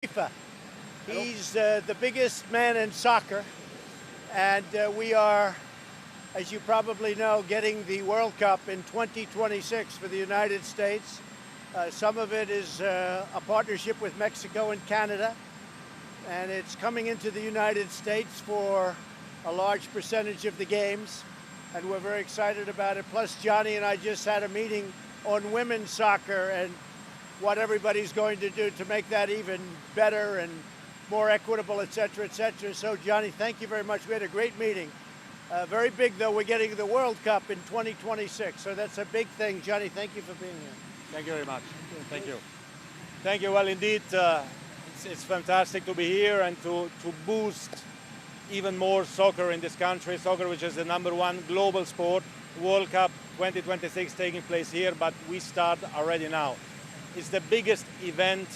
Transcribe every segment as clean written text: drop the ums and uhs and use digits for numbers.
FIFA. He's the biggest man in soccer, and we are, as you probably know, getting the World Cup in 2026 for the United States. Some of it is a partnership with Mexico and Canada, and it's coming into the United States for a large percentage of the games, and we're very excited about it. Plus, Johnny and I just had a meeting on women's soccer and what everybody's going to do to make that even better and more equitable, et cetera, et cetera. So, Johnny, thank you very much. We had a great meeting. Very big, though. We're getting the World Cup in 2026, so that's a big thing. Johnny, thank you for being here. Thank you very much. Thank you. Thank you. Well, indeed, it's fantastic to be here and to boost even more soccer in this country. Soccer, which is the #1 global sport. World Cup 2026 taking place here, but we start already now. It's the biggest event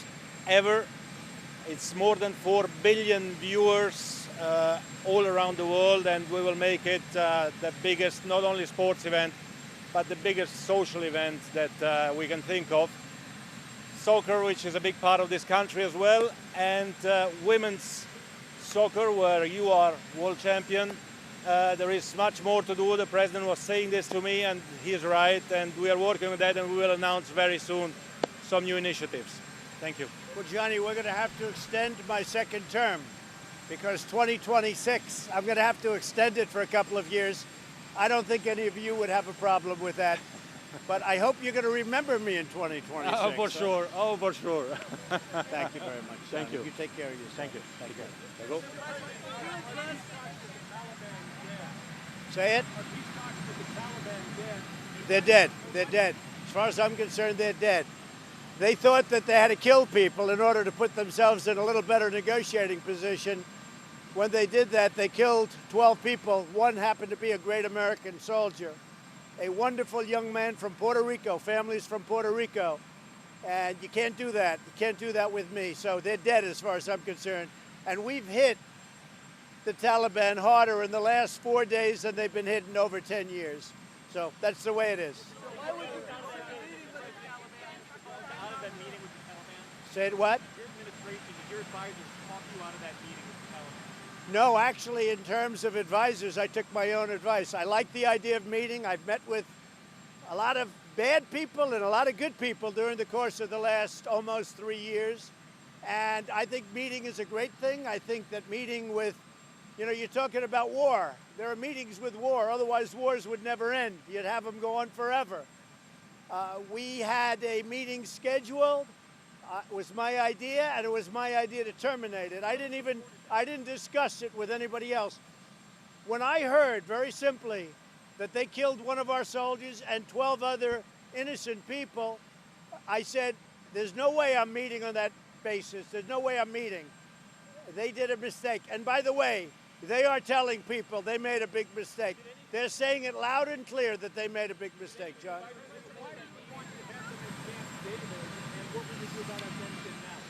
ever. It's more than 4 billion viewers all around the world, and we will make it the biggest, not only sports event, but the biggest social event that we can think of. Soccer, which is a big part of this country as well, and women's soccer, where you are world champion. There is much more to do. The president was saying this to me, and he is right, and we are working on that, and we will announce very soon some new initiatives. Thank you. Well, Johnny, we're going to have to extend my second term because 2026, I'm going to have to extend it for a couple of years. I don't think any of you would have a problem with that, but I hope you're going to remember me in 2026. Oh, for sure. Oh, for sure. Thank you very much. Thank Johnny. you. You take care of yourself. Thank you. Thank you. There you go. Say it. They're dead. They're dead. As far as I'm concerned, they're dead. They thought that they had to kill people in order to put themselves in a little better negotiating position. When they did that, they killed 12 people. One happened to be a great American soldier, a wonderful young man from Puerto Rico, families from Puerto Rico. And you can't do that. You can't do that with me. So they're dead as far as I'm concerned. And we've hit the Taliban harder in the last 4 days than they've been hit in over 10 years. So that's the way it is. Say it what? Your administration, did your advisors talk you out of that meeting with the Taliban? No, actually, in terms of advisors, I took my own advice. I like the idea of meeting. I've met with a lot of bad people and a lot of good people during the course of the last almost 3 years. And I think meeting is a great thing. I think that meeting with, you're talking about war. There are meetings with war. Otherwise, wars would never end. You'd have them go on forever. We had a meeting scheduled. It was my idea, and it was my idea to terminate it. I didn't discuss it with anybody else. When I heard, very simply, that they killed one of our soldiers and 12 other innocent people, I said, there's no way I'm meeting on that basis. There's no way I'm meeting. They did a mistake. And by the way, they are telling people they made a big mistake. They're saying it loud and clear that they made a big mistake, John.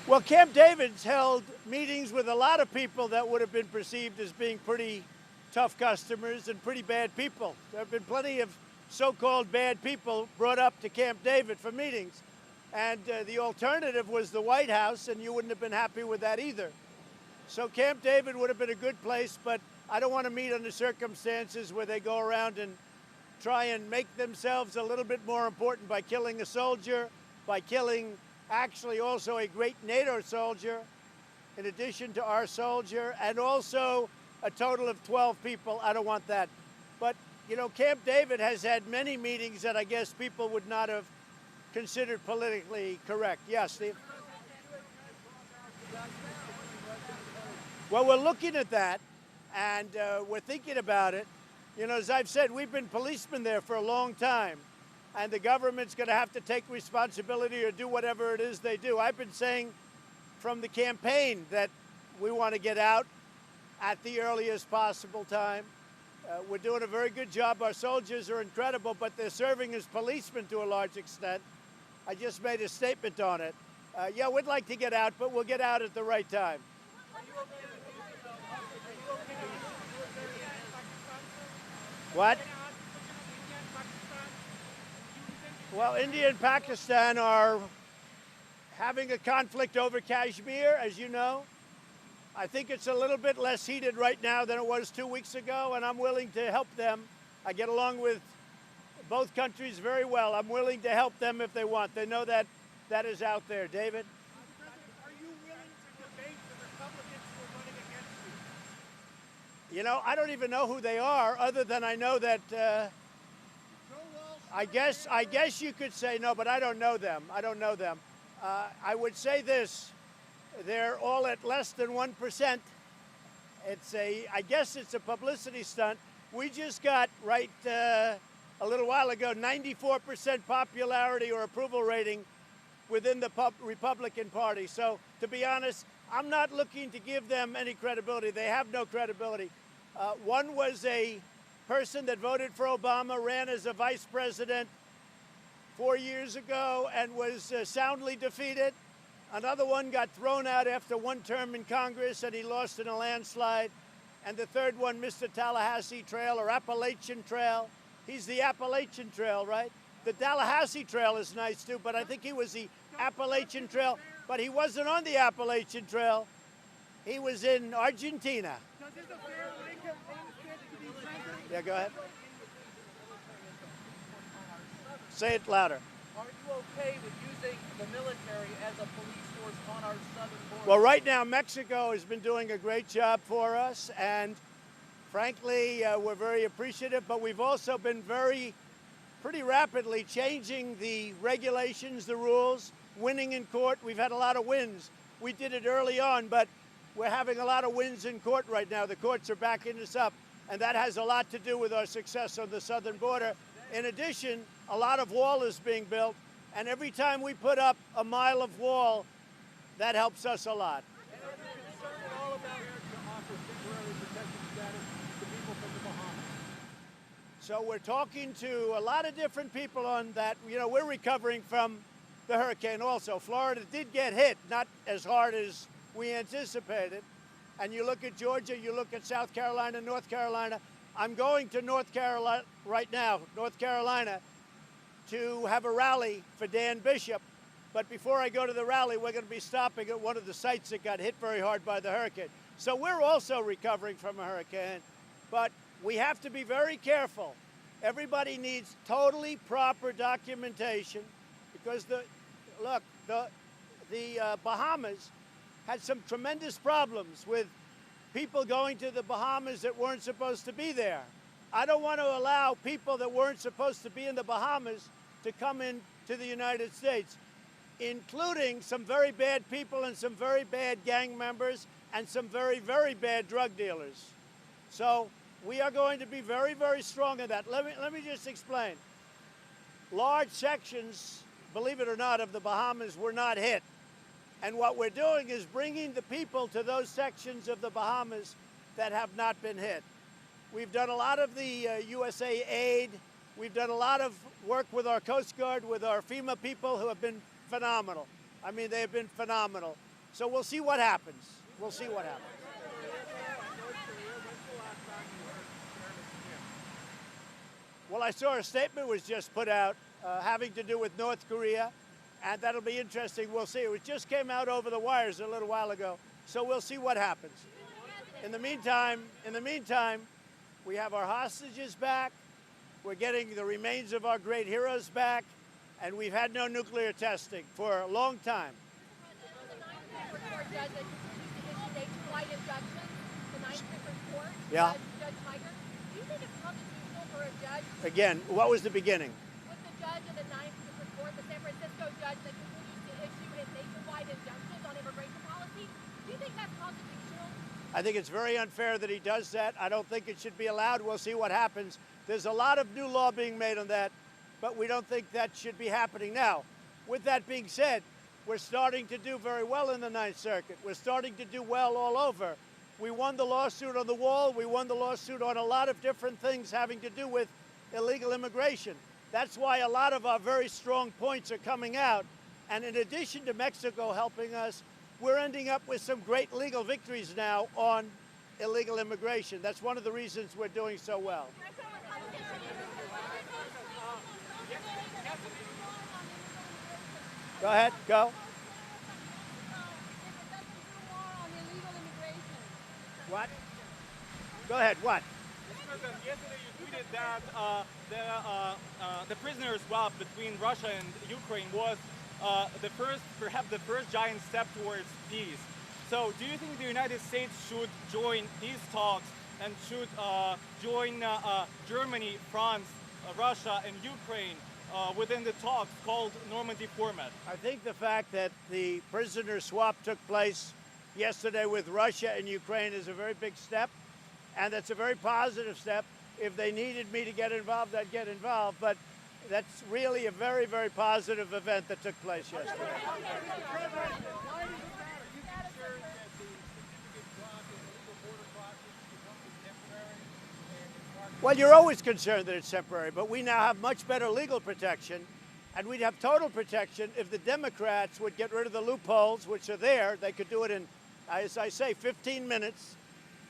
Well, Camp David's held meetings with a lot of people that would have been perceived as being pretty tough customers and pretty bad people. There have been plenty of so-called bad people brought up to Camp David for meetings. And the alternative was the White House, and you wouldn't have been happy with that either. So Camp David would have been a good place, but I don't want to meet under circumstances where they go around and try and make themselves a little bit more important by killing a soldier, by killing actually also a great NATO soldier, in addition to our soldier, and also a total of 12 people. I don't want that. But, Camp David has had many meetings that I guess people would not have considered politically correct. Yes, Steve? Well, we're looking at that, and we're thinking about it. As I've said, we've been policemen there for a long time, and the government's going to have to take responsibility or do whatever it is they do. I've been saying from the campaign that we want to get out at the earliest possible time. We're doing a very good job. Our soldiers are incredible, but they're serving as policemen to a large extent. I just made a statement on it. Yeah, we'd like to get out, but we'll get out at the right time. What? Well, India and Pakistan are having a conflict over Kashmir, as you know. I think it's a little bit less heated right now than it was 2 weeks ago, and I'm willing to help them. I get along with both countries very well. I'm willing to help them if they want. They know that that is out there. David? Are you willing to debate the Republicans who are running against you? You know, I don't even know who they are, other than I know that, Joe Walsh. I guess you could say no, but I don't know them. I don't know them. I would say this. They're all at less than 1%. I guess it's a publicity stunt. We just got, a little while ago, 94% popularity or approval rating within the Republican Party. So, to be honest, I'm not looking to give them any credibility. They have no credibility. One was a person that voted for Obama, ran as a vice president 4 years ago and was soundly defeated. Another one got thrown out after one term in Congress and he lost in a landslide. And the third one, Mr. Tallahassee Trail or Appalachian Trail. He's the Appalachian Trail, right? The Tallahassee Trail is nice too, but I think he was the Appalachian Trail. But he wasn't on the Appalachian Trail. He was in Argentina. Does this affair make him unfit to be president? Yeah, go ahead. Say it louder. Are you okay with using the military as a police force on our southern border? Well, right now, Mexico has been doing a great job for us, and frankly, we're very appreciative, but we've also been pretty rapidly changing the regulations, the rules, winning in court. We've had a lot of wins. We did it early on, but we're having a lot of wins in court right now. The courts are backing us up, and that has a lot to do with our success on the southern border. In addition, a lot of wall is being built, and every time we put up a mile of wall, that helps us a lot. And are you concerned at all about to offer temporary protection status to people from the Bahamas? So we're talking to a lot of different people on that. You know, we're recovering from the hurricane also. Florida did get hit, not as hard as we anticipated. And you look at Georgia, you look at South Carolina, North Carolina. I'm going to North Carolina right now, North Carolina, to have a rally for Dan Bishop. But before I go to the rally, we're going to be stopping at one of the sites that got hit very hard by the hurricane. So we're also recovering from a hurricane, but we have to be very careful. Everybody needs totally proper documentation because the Bahamas had some tremendous problems with people going to the Bahamas that weren't supposed to be there. I don't want to allow people that weren't supposed to be in the Bahamas to come into the United States, including some very bad people and some very bad gang members and some very, very bad drug dealers. So we are going to be very, very strong in that. Let me just explain. Large sections, believe it or not, of the Bahamas were not hit. And what we're doing is bringing the people to those sections of the Bahamas that have not been hit. We've done a lot of the USA Aid. We've done a lot of work with our Coast Guard, with our FEMA people who have been phenomenal. I mean, they have been phenomenal. So we'll see what happens. We'll see what happens. Well, I saw a statement was just put out having to do with North Korea, and that'll be interesting. We'll see. It just came out over the wires a little while ago, so we'll see what happens. In the meantime, we have our hostages back. We're getting the remains of our great heroes back, and we've had no nuclear testing for a long time. The Ninth Circuit Court judge that continues to issue nationwide injunctions, the Ninth Circuit Court, Yeah. Judge Tiger, do you think it's constitutional for a judge, Again, what was the beginning? with the judge of the Ninth Circuit Court, the San Francisco judge that continues to issue nationwide injunctions on immigration policy, do you think that's constitutional? I think it's very unfair that he does that. I don't think it should be allowed. We'll see what happens. There's a lot of new law being made on that, but we don't think that should be happening now. With that being said, we're starting to do very well in the Ninth Circuit. We're starting to do well all over. We won the lawsuit on the wall. We won the lawsuit on a lot of different things having to do with illegal immigration. That's why a lot of our very strong points are coming out. And in addition to Mexico helping us, we're ending up with some great legal victories now on illegal immigration. That's one of the reasons we're doing so well. Go ahead, go. What? Go ahead. What? Mr. President, yesterday you tweeted that the prisoner swap between Russia and Ukraine was perhaps the first giant step towards peace. So, do you think the United States should join these talks and should join Germany, France, Russia, and Ukraine within the talks called Normandy format? I think the fact that the prisoner swap took place yesterday with Russia and Ukraine is a very big step, and that's a very positive step. If they needed me to get involved, I'd get involved, but that's really a very, very positive event that took place yesterday. Why does it matter? You concerned that the significant drop in illegal border crossings becomes temporary and it's marked? Well, you're always concerned that it's temporary, but we now have much better legal protection, and we'd have total protection if the Democrats would get rid of the loopholes, which are there. They could do it in, as I say, 15 minutes.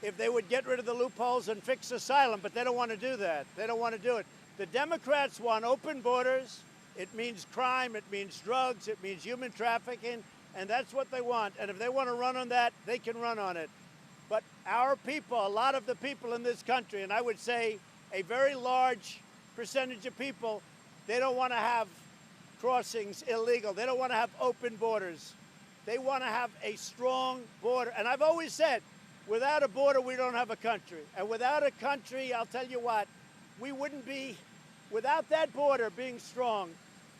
If they would get rid of the loopholes and fix asylum, but they don't want to do that. They don't want to do it. The Democrats want open borders. It means crime, it means drugs, it means human trafficking, and that's what they want. And if they want to run on that, they can run on it. But our people, a lot of the people in this country, and I would say a very large percentage of people, they don't want to have crossings illegal. They don't want to have open borders. They want to have a strong border. And I've always said, without a border, we don't have a country. And without a country, I'll tell you what, we wouldn't be, without that border being strong,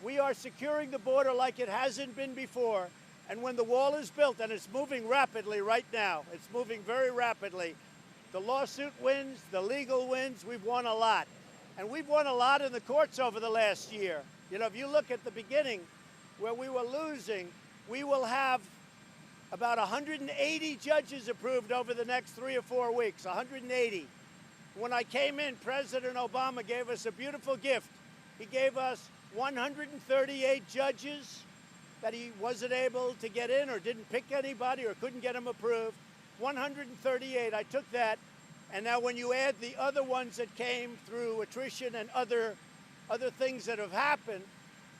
we are securing the border like it hasn't been before. And when the wall is built, and it's moving rapidly right now, it's moving very rapidly, the lawsuit wins, the legal wins, we've won a lot. And we've won a lot in the courts over the last year. You know, if you look at the beginning where we were losing, we will have about 180 judges approved over the next 3 or 4 weeks, 180. When I came in, President Obama gave us a beautiful gift. He gave us 138 judges that he wasn't able to get in or didn't pick anybody or couldn't get them approved. 138, I took that. And now when you add the other ones that came through attrition and other things that have happened,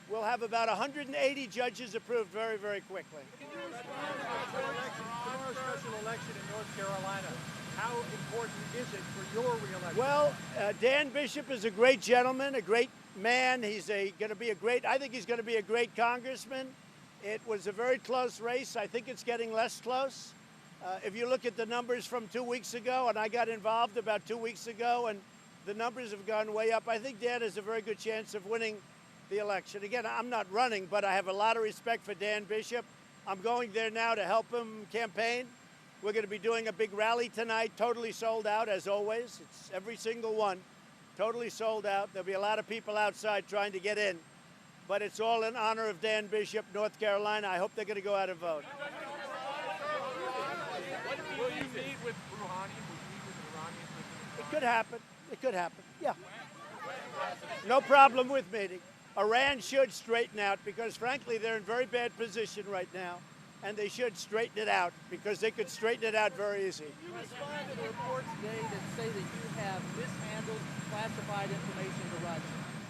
we'll have about 180 judges approved very, very quickly. Tomorrow's special election in North Carolina. How important is it for your reelection? Well, Dan Bishop is a great gentleman, a great man. He's going to be a great, I think he's going to be a great congressman. It was a very close race. I think it's getting less close. If you look at the numbers from 2 weeks ago, and I got involved about 2 weeks ago, and the numbers have gone way up, I think Dan has a very good chance of winning the election. Again, I'm not running, but I have a lot of respect for Dan Bishop. I'm going there now to help him campaign. We're going to be doing a big rally tonight, totally sold out, as always. It's every single one, totally sold out. There'll be a lot of people outside trying to get in, but it's all in honor of Dan Bishop, North Carolina. I hope they're going to go out and vote. Will you meet with Rouhani? Will you meet with the Iranians? It could happen. It could happen. Yeah. No problem with meeting. Iran should straighten out because, frankly, they're in very bad position right now, and they should straighten it out because they could straighten it out very easy. You respond to the reports today that say that you have mishandled classified information to Russia.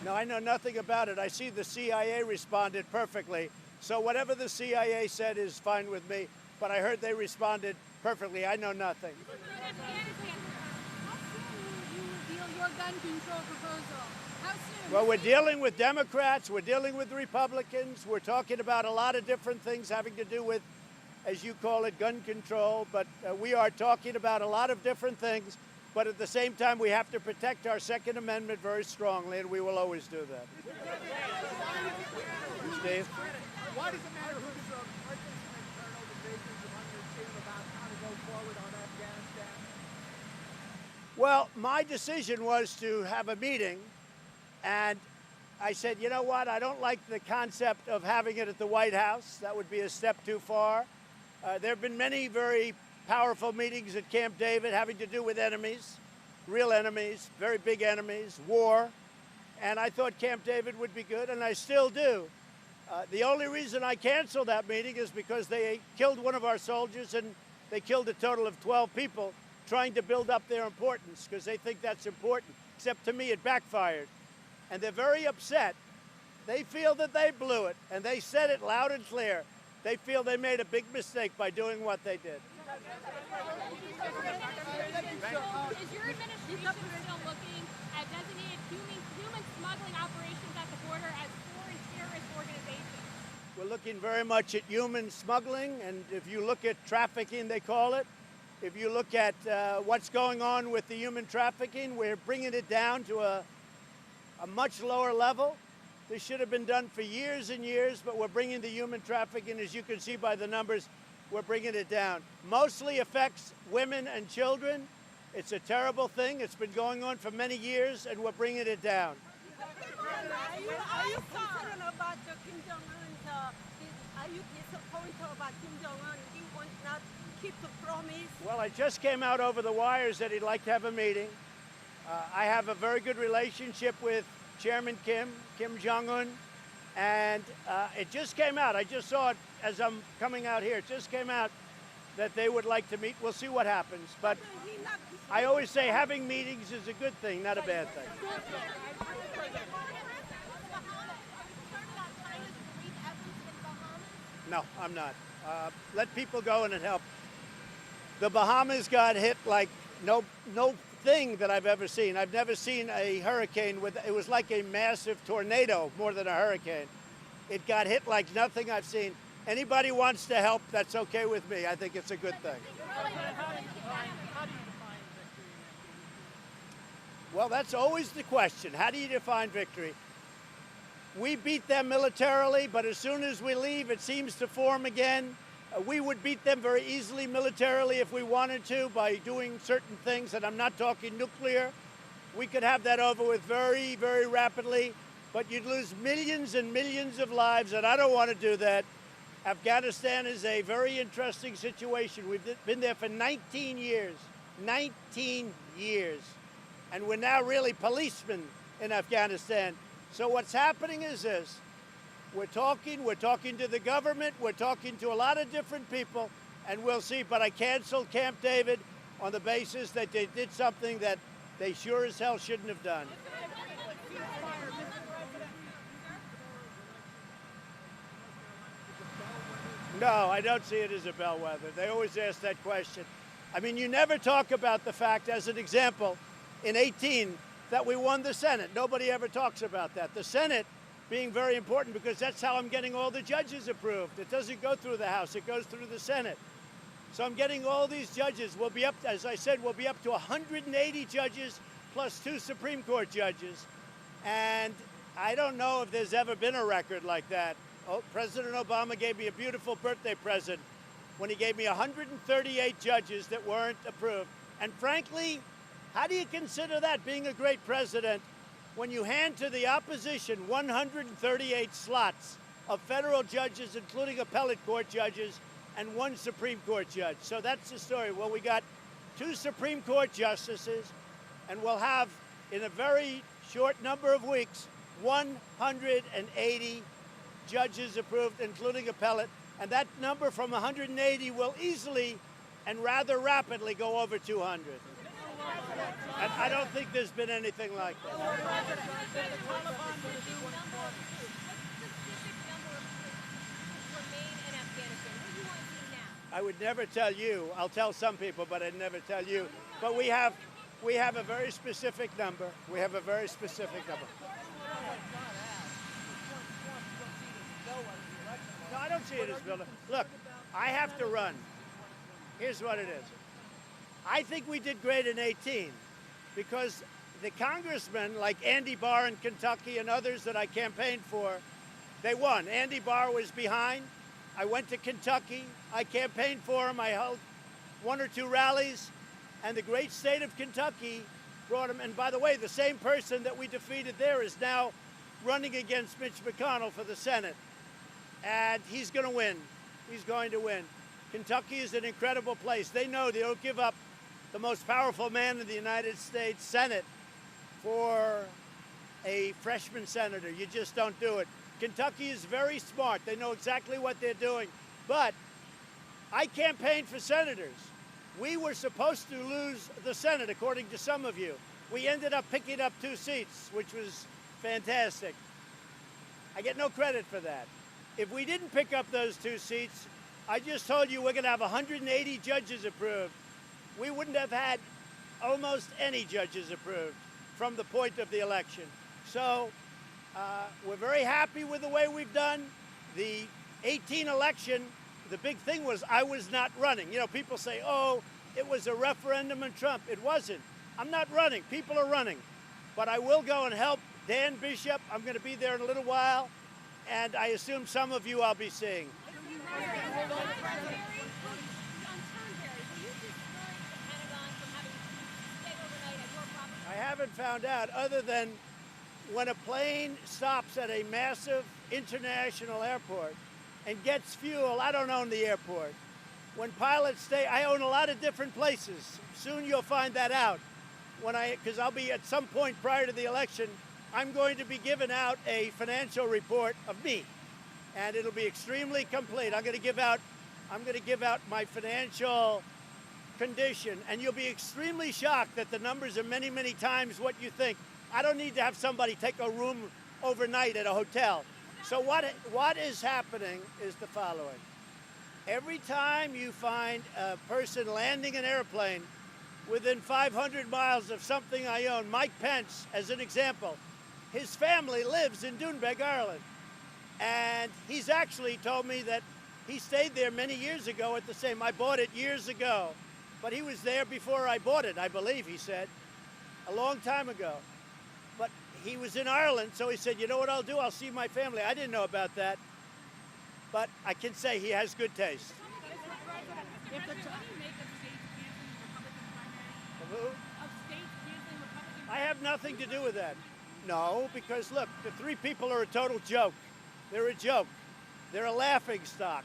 No, I know nothing about it. I see the CIA responded perfectly. So whatever the CIA said is fine with me, but I heard they responded perfectly. I know nothing. How soon will you reveal your gun control proposal? How soon? Well, we're dealing with Democrats. We're dealing with Republicans. We're talking about a lot of different things having to do with, as you call it, gun control. But we are talking about a lot of different things. But at the same time, we have to protect our Second Amendment very strongly, and we will always do that. Steve? Why does it matter who's president and Colonel divisions among your team about how to go forward on Afghanistan? Well, my decision was to have a meeting, and I said, you know what, I don't like the concept of having it at the White House. That would be a step too far. There have been many very powerful meetings at Camp David having to do with enemies, real enemies, very big enemies, war, and I thought Camp David would be good, and I still do. The only reason I canceled that meeting is because they killed one of our soldiers, and they killed a total of 12 people trying to build up their importance because they think that's important, except to me it backfired. And they're very upset. They feel that they blew it, and they said it loud and clear. They feel they made a big mistake by doing what they did. Is your administration still looking at designated human smuggling operations at the border as foreign terrorist organizations? We're looking very much at human smuggling, and if you look at trafficking, they call it. If you look at what's going on with the human trafficking, we're bringing it down to a much lower level. This should have been done for years and years, but we're bringing the human trafficking, as you can see by the numbers, we're bringing it down. Mostly affects women and children. It's a terrible thing. It's been going on for many years, and we're bringing it down. Are you concerned about Kim Jong-un? Are you disappointed about Kim Jong-un? He will not keep the promise. Well, I just came out over the wires that he'd like to have a meeting. I have a very good relationship with Chairman Kim Jong-un, and it just came out. I just saw it as I'm coming out here. It just came out that they would like to meet. We'll see what happens. But I always say having meetings is a good thing, not a bad thing. No, I'm not. Let people go and it help. The Bahamas got hit like no thing that I've ever seen. I've never seen a hurricane it was like a massive tornado more than a hurricane. It got hit like nothing I've seen. Anybody wants to help, that's okay with me. I think it's a good thing. Well, that's always the question. How do you define victory? We beat them militarily, but as soon as we leave, it seems to form again. We would beat them very easily militarily if we wanted to by doing certain things, and I'm not talking nuclear. We could have that over with very, very rapidly, but you'd lose millions and millions of lives, and I don't want to do that. Afghanistan is a very interesting situation. We've been there for 19 years, 19 years, and we're now really policemen in Afghanistan. So what's happening is this. We're talking to the government, we're talking to a lot of different people, and we'll see. But I canceled Camp David on the basis that they did something that they sure as hell shouldn't have done. No, I don't see it as a bellwether. They always ask that question. I mean, you never talk about the fact, as an example, in 18, that we won the Senate. Nobody ever talks about that. The Senate being very important because that's how I'm getting all the judges approved. It doesn't go through the House, it goes through the Senate. So I'm getting all these judges. We'll be up, as I said, we'll be up to 180 judges plus 2 Supreme Court judges. And I don't know if there's ever been a record like that. Oh, President Obama gave me a beautiful birthday present when he gave me 138 judges that weren't approved. And frankly, how do you consider that being a great president when you hand to the opposition 138 slots of federal judges, including appellate court judges, and 1 Supreme Court judge? So that's the story. Well, we got 2 Supreme Court justices, and we'll have, in a very short number of weeks, 180 judges approved, including appellate. And that number from 180 will easily and rather rapidly go over 200. And I don't think there's been anything like that. I would never tell you. I'll tell some people, but I'd never tell you. But we have a very specific number. We have a very specific number. No, I don't see it as building. Look, I have to run. Here's what it is. I think we did great in 18 because the congressmen like Andy Barr in Kentucky and others that I campaigned for, they won. Andy Barr was behind. I went to Kentucky. I campaigned for him. I held 1 or 2 rallies, and the great state of Kentucky brought him. And by the way, the same person that we defeated there is now running against Mitch McConnell for the Senate. And he's going to win. He's going to win. Kentucky is an incredible place. They know they don't give up the most powerful man in the United States Senate for a freshman senator. You just don't do it. Kentucky is very smart. They know exactly what they're doing. But I campaigned for senators. We were supposed to lose the Senate, according to some of you. We ended up picking up 2 seats, which was fantastic. I get no credit for that. If we didn't pick up those 2 seats, I just told you we're going to have 180 judges approved. We wouldn't have had almost any judges approved from the point of the election. So we're very happy with the way we've done. The 18 election, the big thing was I was not running. You know, people say, oh, it was a referendum on Trump. It wasn't. I'm not running. People are running. But I will go and help Dan Bishop. I'm going to be there in a little while. And I assume some of you I'll be seeing. I haven't found out, other than when a plane stops at a massive international airport and gets fuel. I don't own the airport. When pilots stay, I own a lot of different places. Soon you'll find that out. Because I'll be at some point prior to the election, I'm going to be giving out a financial report of me, and it'll be extremely complete. I'm going to give out my financial condition, and you'll be extremely shocked that the numbers are many, many times what you think. I don't need to have somebody take a room overnight at a hotel. So what is happening is the following. Every time you find a person landing an airplane within 500 miles of something I own, Mike Pence, as an example, his family lives in Doonbeg, Ireland. And he's actually told me that he stayed there many years ago at the same. I bought it years ago, but he was there before I bought it, I believe he said, a long time ago. But he was in Ireland, so he said, you know what I'll do? I'll see my family. I didn't know about that, but I can say he has good taste. I have nothing to do with that. No, because look, the three people are a total joke. They're a joke. They're a laughing stock.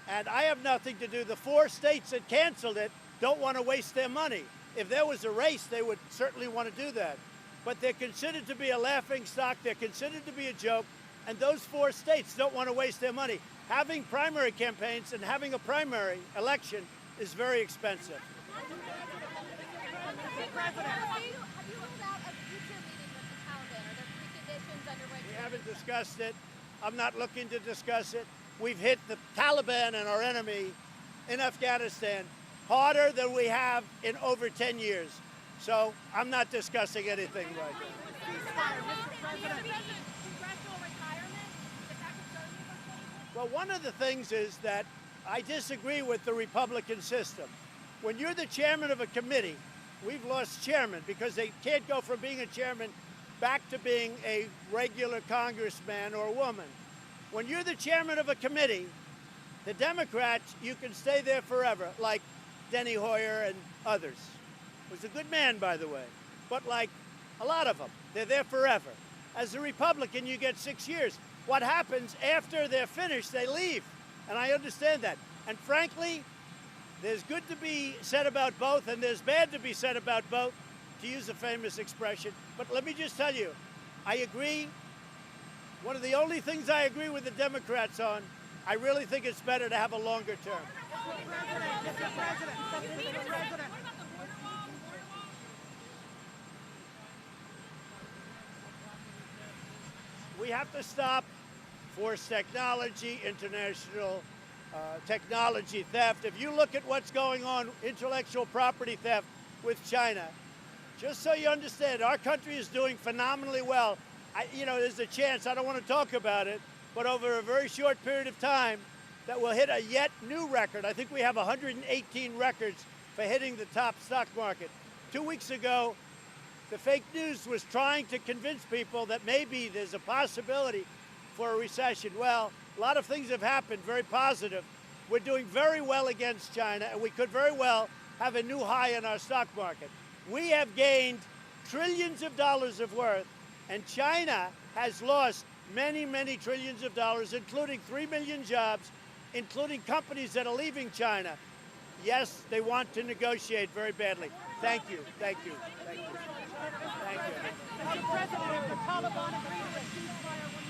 And I have nothing to do. The 4 states that canceled it don't want to waste their money. If there was a race, they would certainly want to do that. But they're considered to be a laughing stock. They're considered to be a joke. And those 4 states don't want to waste their money. Having primary campaigns and having a primary election is very expensive. Have you ruled out a future meeting with the Taliban? Are there preconditions under which... We haven't discussed it. I'm not looking to discuss it. We've hit the Taliban and our enemy in Afghanistan harder than we have in over 10 years. So I'm not discussing anything right now. Well, one of the things is that I disagree with the Republican system. When you're the chairman of a committee, we've lost chairman because they can't go from being a chairman back to being a regular congressman or woman. When you're the chairman of a committee, the Democrats, you can stay there forever, like Denny Hoyer and others. Was a good man, by the way, but like a lot of them, they're there forever. As a Republican, you get 6 years. What happens after they're finished, they leave, and I understand that. And frankly, there's good to be said about both, and there's bad to be said about both, to use a famous expression. But let me just tell you, I agree. One of the only things I agree with the Democrats on, I really think it's better to have a longer term. We have to stop forced technology, international technology theft. If you look at what's going on, intellectual property theft with China, just so you understand, our country is doing phenomenally well. There's a chance, I don't want to talk about it, but over a very short period of time, that will hit a yet new record. I think we have 118 records for hitting the top stock market. 2 weeks ago, the fake news was trying to convince people that maybe there's a possibility for a recession. Well, a lot of things have happened, very positive. We're doing very well against China, and we could very well have a new high in our stock market. We have gained trillions of dollars of worth, and China has lost many, many trillions of dollars, including 3 million jobs, including companies that are leaving China. Yes, they want to negotiate very badly. Thank you, thank you, thank you. Thank you. Mr. President, the Taliban agreed to a ceasefire when